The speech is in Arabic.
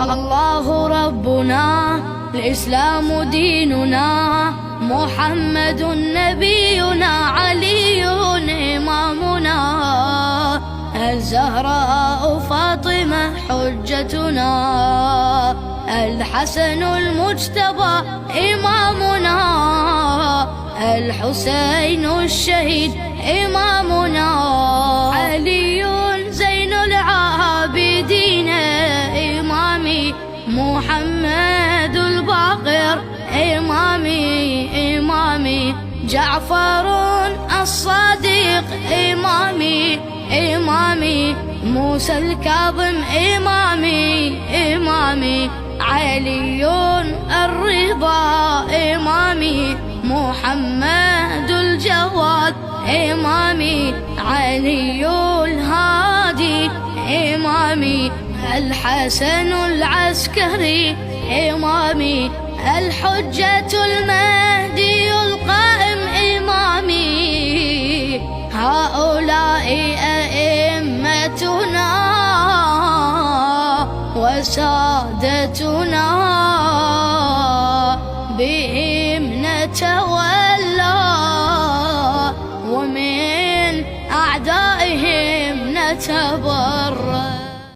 الله ربنا الإسلام ديننا، محمد نبينا، علي إمامنا، الزهراء فاطمة حجتنا، الحسن المجتبى إمامنا، الحسين الشهيد إمامنا، علي زين العابدين إمامي، محمد الباقر إمامي، جعفر الصادق إمامي، موسى الكاظم إمامي، علي الرضا إمامي، محمد الجواد إمامي، علي الهادي إمامي، الحسن العسكري إمامي، الحجة المهدي القائم إمامي، هؤلاء أئمتنا وسادتنا به